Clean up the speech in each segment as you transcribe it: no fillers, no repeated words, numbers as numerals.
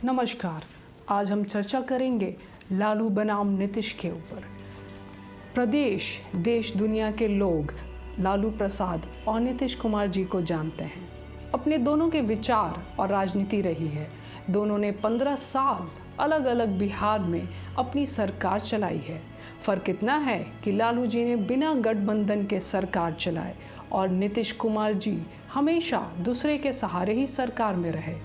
नमस्कार। आज हम चर्चा करेंगे लालू बनाम नीतीश के ऊपर। प्रदेश, देश, दुनिया के लोग लालू प्रसाद और नीतीश कुमार जी को जानते हैं। अपने दोनों के विचार और राजनीति रही है। दोनों ने 15 साल अलग अलग बिहार में अपनी सरकार चलाई है। फर्क इतना है कि लालू जी ने बिना गठबंधन के सरकार चलाए और नीतीश कुमार जी हमेशा दूसरे के सहारे ही सरकार में रहे।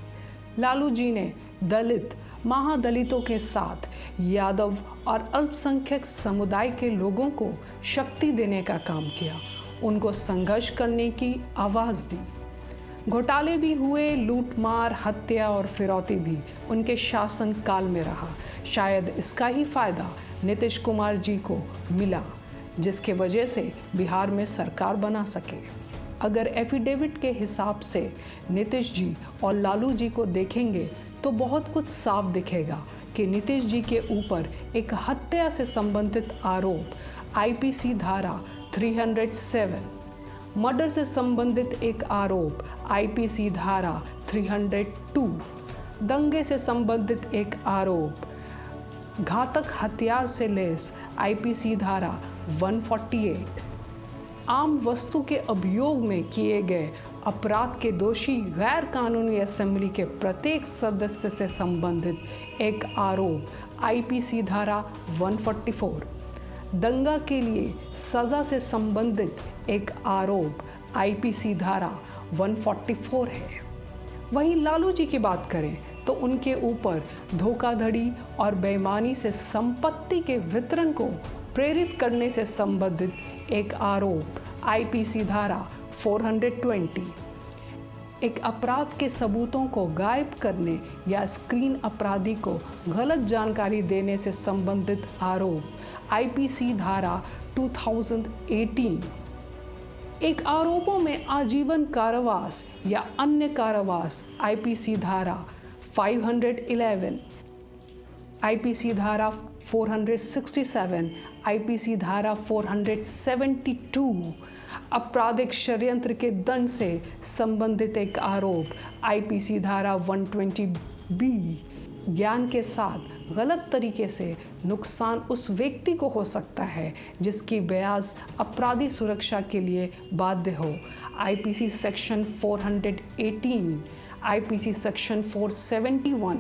लालू जी ने दलित, महादलितों के साथ यादव और अल्पसंख्यक समुदाय के लोगों को शक्ति देने का काम किया, उनको संघर्ष करने की आवाज़ दी। घोटाले भी हुए, लूटमार, हत्या और फिरौती भी उनके शासन काल में रहा। शायद इसका ही फायदा नीतीश कुमार जी को मिला, जिसके वजह से बिहार में सरकार बना सके। अगर एफिडेविट के हिसाब से नीतीश जी और लालू जी को देखेंगे तो बहुत कुछ साफ दिखेगा कि नीतीश जी के ऊपर एक हत्या से संबंधित आरोप आईपीसी धारा 307, मर्डर से संबंधित एक आरोप आईपीसी धारा 302, दंगे से संबंधित एक आरोप, घातक हथियार से लैस आईपीसी धारा 148, आम वस्तु के अभियोग में किए गए अपराध के दोषी गैर कानूनी असेंबली के प्रत्येक सदस्य से संबंधित एक आरोप आईपीसी धारा 144, दंगा के लिए सजा से संबंधित एक आरोप आईपीसी धारा 144 है। वहीं लालू जी की बात करें तो उनके ऊपर धोखाधड़ी और बेईमानी से संपत्ति के वितरण को प्रेरित करने से संबंधित एक आरोप आईपीसी धारा 420, एक अपराध के सबूतों को गायब करने या स्क्रीन अपराधी को गलत जानकारी देने से संबंधित आरोप आईपीसी धारा 2018, एक आरोपों में आजीवन कारावास या अन्य कारावास आईपीसी धारा 511, आईपीसी धारा 467, आईपीसी धारा 472, आपराधिक षड्यंत्र के दंड से संबंधित एक आरोप आईपीसी धारा 120B, ज्ञान के साथ गलत तरीके से नुकसान उस व्यक्ति को हो सकता है जिसकी ब्याज अपराधी सुरक्षा के लिए बाध्य हो, आईपीसी सेक्शन 418, आईपीसी सेक्शन 471।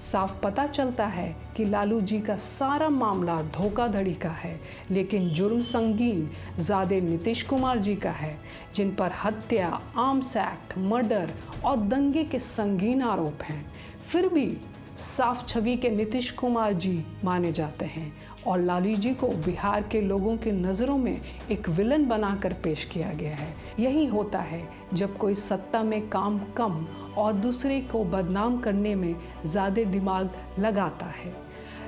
साफ पता चलता है कि लालू जी का सारा मामला धोखाधड़ी का है, लेकिन जुर्म संगीन ज़्यादा नीतीश कुमार जी का है, जिन पर हत्या, आर्म्स एक्ट, मर्डर और दंगे के संगीन आरोप हैं। फिर भी साफ छवि के नीतीश कुमार जी माने जाते हैं और लालू जी को बिहार के लोगों की नज़रों में एक विलन बनाकर पेश किया गया है। यही होता है जब कोई सत्ता में काम कम और दूसरे को बदनाम करने में ज़्यादा दिमाग लगाता है।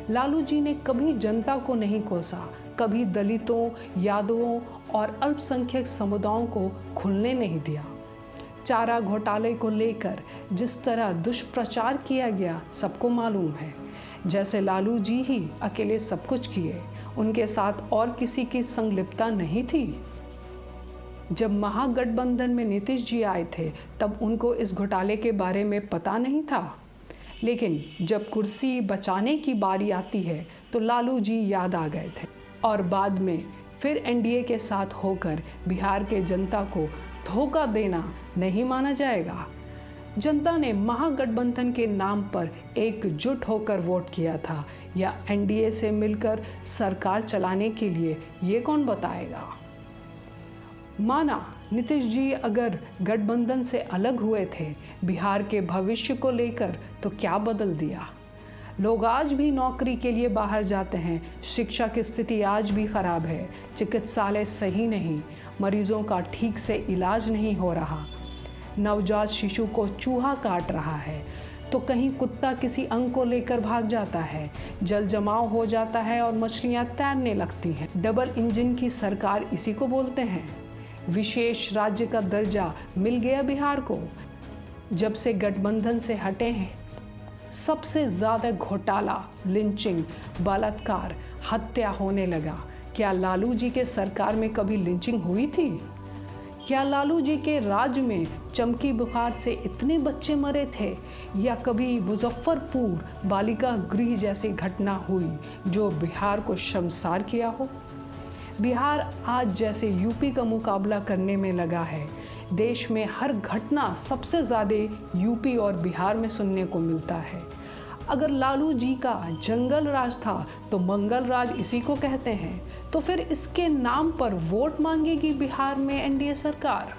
लालू जी ने कभी जनता को नहीं कोसा, कभी दलितों, यादवों और अल्पसंख्यक समुदायों को खुलने नहीं दिया। चारा घोटाले को लेकर जिस तरह दुष्प्रचार किया गया सबको मालूम है, जैसे लालू जी ही अकेले सब कुछ किए, उनके साथ और किसी की संलिप्तता नहीं थी। जब महागठबंधन में नीतीश जी आए थे तब उनको इस घोटाले के बारे में पता नहीं था, लेकिन जब कुर्सी बचाने की बारी आती है तो लालू जी याद आ गए थे और बाद में फिर एनडीए के साथ होकर बिहार के जनता को धोखा देना नहीं माना जाएगा। जनता ने महागठबंधन के नाम पर एकजुट होकर वोट किया था या एनडीए से मिलकर सरकार चलाने के लिए, ये कौन बताएगा। माना नीतीश जी अगर गठबंधन से अलग हुए थे बिहार के भविष्य को लेकर, तो क्या बदल दिया। लोग आज भी नौकरी के लिए बाहर जाते हैं, शिक्षा की स्थिति आज भी खराब है, चिकित्सालय सही नहीं, मरीजों का ठीक से इलाज नहीं हो रहा, नवजात शिशु को चूहा काट रहा है तो कहीं कुत्ता किसी अंग को लेकर भाग जाता है, जल जमाव हो जाता है और मछलियां तैरने लगती हैं। डबल इंजन की सरकार इसी को बोलते हैं। विशेष राज्य का दर्जा मिल गया बिहार को। जब से गठबंधन से हटे हैं सबसे ज़्यादा घोटाला, लिंचिंग, बलात्कार, हत्या होने लगा। क्या लालू जी के सरकार में कभी लिंचिंग हुई थी? क्या लालू जी के राज में चमकी बुखार से इतने बच्चे मरे थे, या कभी मुजफ्फरपुर बालिका गृह जैसी घटना हुई जो बिहार को शर्मसार किया हो? बिहार आज जैसे यूपी का मुकाबला करने में लगा है। देश में हर घटना सबसे ज़्यादा यूपी और बिहार में सुनने को मिलता है। अगर लालू जी का जंगल राज था तो मंगल राज इसी को कहते हैं, तो फिर इसके नाम पर वोट मांगेगी बिहार में एनडीए सरकार।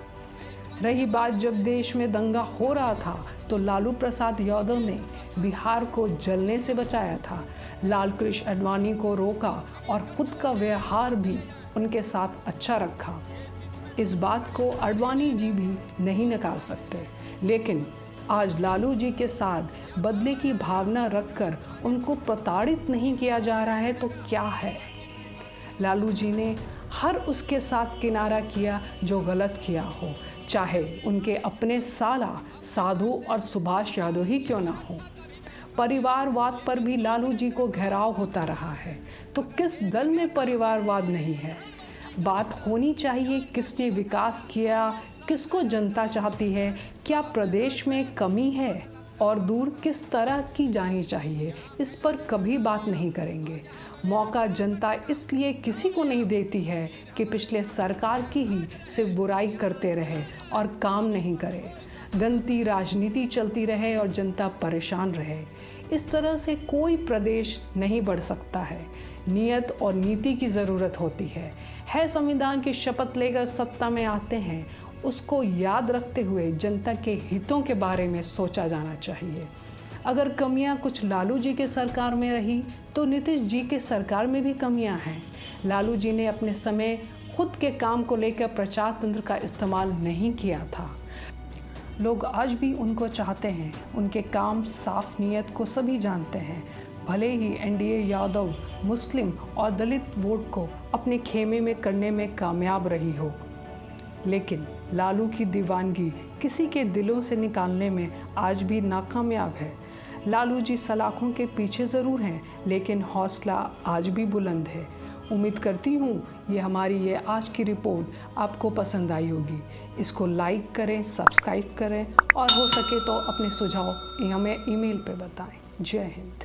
रही बात जब देश में दंगा हो रहा था तो लालू प्रसाद यादव ने बिहार को जलने से बचाया था। लाल कृष्ण आडवाणी को रोका और खुद का व्यवहार भी उनके साथ अच्छा रखा। इस बात को आडवाणी जी भी नहीं नकार सकते। लेकिन आज लालू जी के साथ बदले की भावना रखकर उनको प्रताड़ित नहीं किया जा रहा है तो क्या है? लालू जी ने हर उसके साथ किनारा किया जो गलत किया हो, चाहे उनके अपने साला, साधु और सुभाष यादव ही क्यों ना हो। परिवारवाद पर भी लालू जी को घेराव होता रहा है, तो किस दल में परिवारवाद नहीं है? बात होनी चाहिए किसने विकास किया, किसको जनता चाहती है, क्या प्रदेश में कमी है और दूर किस तरह की जानी चाहिए, इस पर कभी बात नहीं करेंगे। मौका जनता इसलिए किसी को नहीं देती है कि पिछले सरकार की ही सिर्फ बुराई करते रहे और काम नहीं करे। गंदी राजनीति चलती रहे और जनता परेशान रहे। इस तरह से कोई प्रदेश नहीं बढ़ सकता है। नियत और नीति की ज़रूरत होती है। संविधान की शपथ लेकर सत्ता में आते हैं, उसको याद रखते हुए जनता के हितों के बारे में सोचा जाना चाहिए। अगर कमियां कुछ लालू जी के सरकार में रही तो नीतीश जी के सरकार में भी कमियां हैं। लालू जी ने अपने समय खुद के काम को लेकर प्रचार तंत्र का इस्तेमाल नहीं किया था। लोग आज भी उनको चाहते हैं। उनके काम, साफ नीयत को सभी जानते हैं। भले ही एनडीए यादव मुस्लिम और दलित वोट को अपने खेमे में करने में कामयाब रही हो, लेकिन लालू की दीवानगी किसी के दिलों से निकालने में आज भी नाकामयाब है। लालू जी सलाखों के पीछे ज़रूर हैं, लेकिन हौसला आज भी बुलंद है। उम्मीद करती हूँ हमारी आज की रिपोर्ट आपको पसंद आई होगी। इसको लाइक करें, सब्सक्राइब करें और हो सके तो अपने सुझाव हमें ईमेल पे बताएं। जय हिंद।